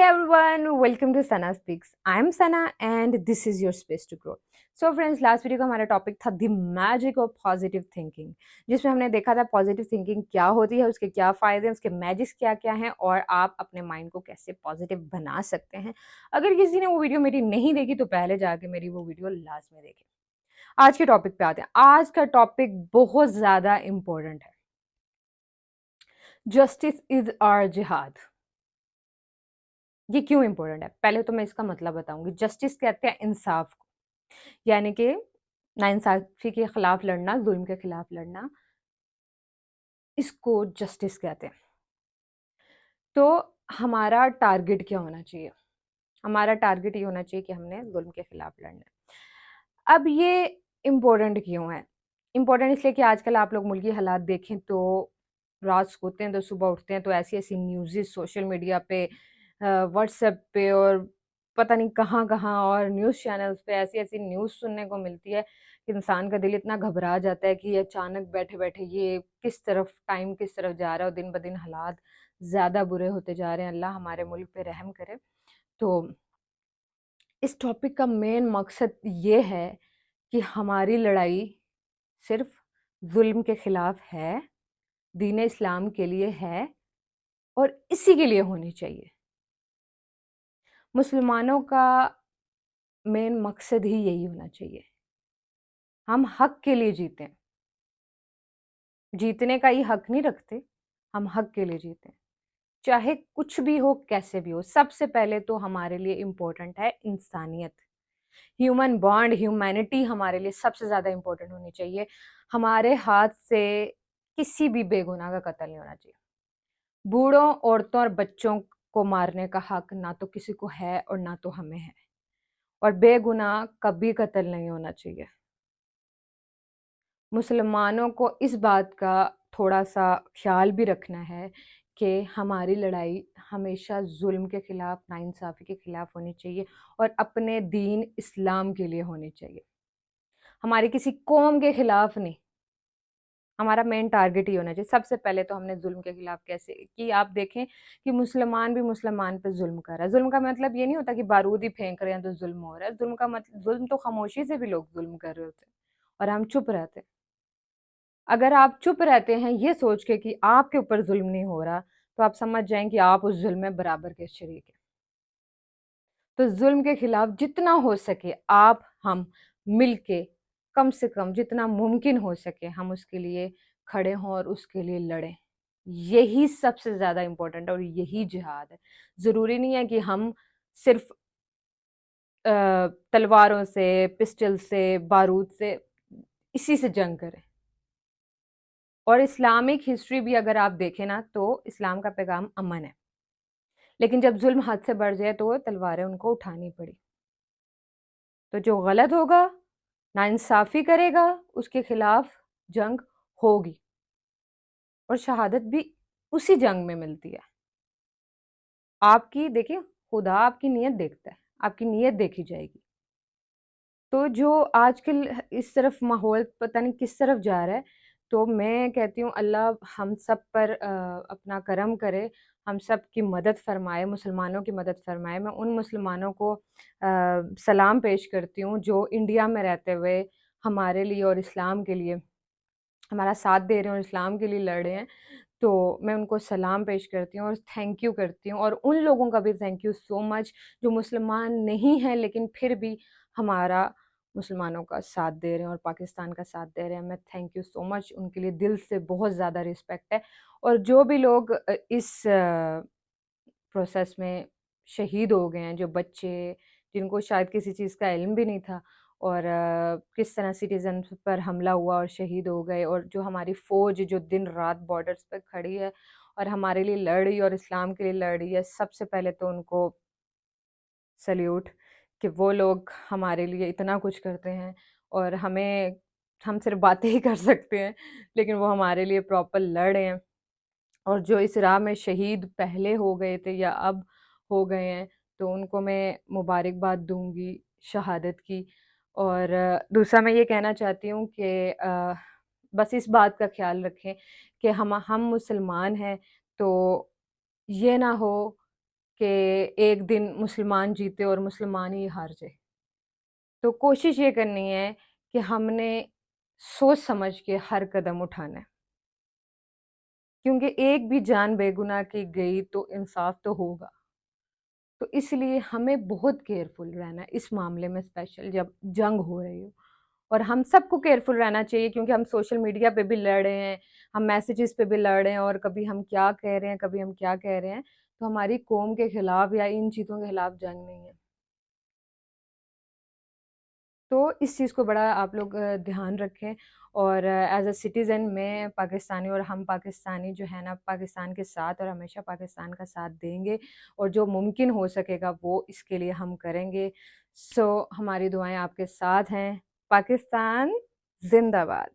everyone, welcome to Sana Speaks. I am Sana and this is your space to grow. So friends, last video का हमारा topic था the magic of positive thinking, जिसमें हमने देखा था positive thinking क्या होती है, उसके क्या फ़ायदे हैं, उसके मैजिक्स क्या क्या हैं और आप अपने माइंड को कैसे पॉजिटिव बना सकते हैं। अगर किसी ने वो वीडियो मेरी नहीं देखी तो पहले जाके मेरी वो वीडियो लास्ट में देखें। आज के टॉपिक पे आते हैं। आज का टॉपिक बहुत ज़्यादा इम्पोर्टेंट है। जस्टिस इज आवर जिहाद। ये क्यों इम्पोर्टेंट है? पहले तो मैं इसका मतलब बताऊंगी। जस्टिस कहते हैं इंसाफ को, यानी कि नाइंसाफी के खिलाफ लड़ना, जुल्म के खिलाफ लड़ना, इसको जस्टिस कहते हैं। तो हमारा टारगेट क्या होना चाहिए? हमारा टारगेट ये होना चाहिए कि हमने जुल्म के खिलाफ लड़ना है। अब ये इम्पोर्टेंट क्यों है? इम्पोर्टेंट इसलिए कि आजकल आप लोग मुल्की हालात देखें तो रात सोते हैं तो सुबह उठते हैं तो ऐसी ऐसी न्यूज़ेस सोशल मीडिया पे, व्हाट्सएप पे और पता नहीं कहाँ कहाँ और न्यूज़ चैनल्स पे ऐसी ऐसी न्यूज़ सुनने को मिलती है कि इंसान का दिल इतना घबरा जाता है कि अचानक बैठे बैठे ये किस तरफ टाइम किस तरफ जा रहा है और दिन ब दिन हालात ज़्यादा बुरे होते जा रहे हैं। अल्लाह हमारे मुल्क पे रहम करे। तो इस टॉपिक का मेन मकसद ये है कि हमारी लड़ाई सिर्फ जुल्म के खिलाफ है, दीन इस्लाम के लिए है और इसी के लिए होनी चाहिए। मुसलमानों का मेन मकसद ही यही होना चाहिए, हम हक के लिए जीतें। जीतने का ही हक नहीं रखते, हम हक के लिए जीतें, चाहे कुछ भी हो कैसे भी हो। सबसे पहले तो हमारे लिए इम्पोर्टेंट है इंसानियत, ह्यूमन बॉन्ड, ह्यूमैनिटी हमारे लिए सबसे ज़्यादा इम्पोर्टेंट होनी चाहिए। हमारे हाथ से किसी भी बेगुनाह का कत्ल नहीं होना चाहिए। बूढ़ों, औरतों और बच्चों को मारने का हक ना तो किसी को है और ना तो हमें है, और बेगुनाह कभी कत्ल नहीं होना चाहिए। मुसलमानों को इस बात का थोड़ा सा ख्याल भी रखना है कि हमारी लड़ाई हमेशा जुल्म के खिलाफ, नाइंसाफ़ी के खिलाफ होनी चाहिए और अपने दीन इस्लाम के लिए होनी चाहिए। हमारी किसी कौम के खिलाफ नहीं। हमारा मेन टारगेट ही होना चाहिए। सबसे पहले तो हमने जुल्म के खिलाफ कैसे कि आप देखें कि मुसलमान भी मुसलमान पे जुल्म कर रहा है। जुल्म का मतलब ये नहीं होता कि बारूद ही फेंक रहे हैं तो जुल्म हो रहा है। जुल्म का मतलब, जुल्म तो खामोशी से भी लोग जुल्म कर रहे होते हैं और हम चुप रहते हैं। अगर आप चुप रहते हैं ये सोच के कि आपके ऊपर जुल्म नहीं हो रहा, तो आप समझ जाएं कि आप उस जुल्म में बराबर के शरीक हैं। तो जुल्म के खिलाफ जितना हो सके आप हम मिलके, कम से कम जितना मुमकिन हो सके हम उसके लिए खड़े हों और उसके लिए लड़ें। यही सबसे ज़्यादा इम्पोर्टेंट है और यही जिहाद है। ज़रूरी नहीं है कि हम सिर्फ तलवारों से, पिस्टल से, बारूद से, इसी से जंग करें। और इस्लामिक हिस्ट्री भी अगर आप देखें ना तो इस्लाम का पैगाम अमन है, लेकिन जब जुल्म हद से बढ़ जाए तो तलवारें उनको उठानी पड़ी। तो जो गलत होगा, नाइंसाफ़ी करेगा, उसके खिलाफ जंग होगी और शहादत भी उसी जंग में मिलती है। आपकी देखिए, खुदा आपकी नीयत देखता है, आपकी नीयत देखी जाएगी। तो जो आजकल इस तरफ माहौल पता नहीं किस तरफ जा रहा है, तो मैं कहती हूँ अल्लाह हम सब पर अपना करम करे, हम सब की मदद फ़रमाए, मुसलमानों की मदद फ़रमाए। मैं उन मुसलमानों को सलाम पेश करती हूँ जो इंडिया में रहते हुए हमारे लिए और इस्लाम के लिए हमारा साथ दे रहे हैं और इस्लाम के लिए लड़ रहे हैं। तो मैं उनको सलाम पेश करती हूँ और थैंक यू करती हूँ, और उन लोगों का भी थैंक यू सो मच जो मुसलमान नहीं हैं लेकिन फिर भी हमारा मुसलमानों का साथ दे रहे हैं और पाकिस्तान का साथ दे रहे हैं। मैं थैंक यू सो मच, उनके लिए दिल से बहुत ज़्यादा रिस्पेक्ट है। और जो भी लोग इस प्रोसेस में शहीद हो गए हैं, जो बच्चे जिनको शायद किसी चीज़ का इल्म भी नहीं था और किस तरह सिटीज़न पर हमला हुआ और शहीद हो गए, और जो हमारी फ़ौज जो दिन रात बॉर्डर्स पे खड़ी है और हमारे लिए लड़ रही है और इस्लाम के लिए लड़ रही है, सबसे पहले तो उनको सैल्यूट कि वो लोग हमारे लिए इतना कुछ करते हैं और हम सिर्फ बातें ही कर सकते हैं, लेकिन वो हमारे लिए प्रॉपर लड़ रहे हैं। और जो इस राह में शहीद पहले हो गए थे या अब हो गए हैं, तो उनको मैं मुबारकबाद दूँगी शहादत की। और दूसरा मैं ये कहना चाहती हूँ कि बस इस बात का ख़्याल रखें कि हम मुसलमान हैं, तो ये ना हो کہ ایک دن مسلمان جیتے اور مسلمان ہی ہار جائے. تو کوشش یہ کرنی ہے کہ ہم نے سوچ سمجھ کے ہر قدم اٹھانا ہے، کیونکہ ایک بھی جان بے گناہ کی گئی تو انصاف تو ہوگا. تو اس لیے ہمیں بہت کیئرفل رہنا ہے اس معاملے میں، اسپیشل جب جنگ ہو رہی ہو. اور ہم سب کو کیئرفل رہنا چاہیے، کیونکہ ہم سوشل میڈیا پہ بھی لڑ رہے ہیں، ہم میسیجز پہ بھی لڑ رہے ہیں، اور کبھی ہم کیا کہہ رہے ہیں، کبھی ہم کیا کہہ رہے ہیں. تو ہماری قوم کے خلاف یا ان چیزوں کے خلاف جنگ نہیں ہے. تو اس چیز کو بڑا آپ لوگ دھیان رکھیں. اور ایز اے سٹیزن میں پاکستانی، اور ہم پاکستانی جو ہے نا پاکستان کے ساتھ اور ہمیشہ پاکستان کا ساتھ دیں گے، اور جو ممکن ہو سکے گا وہ اس کے لیے ہم کریں گے. سو ہماری دعائیں آپ کے ساتھ ہیں. پاکستان زندہ باد.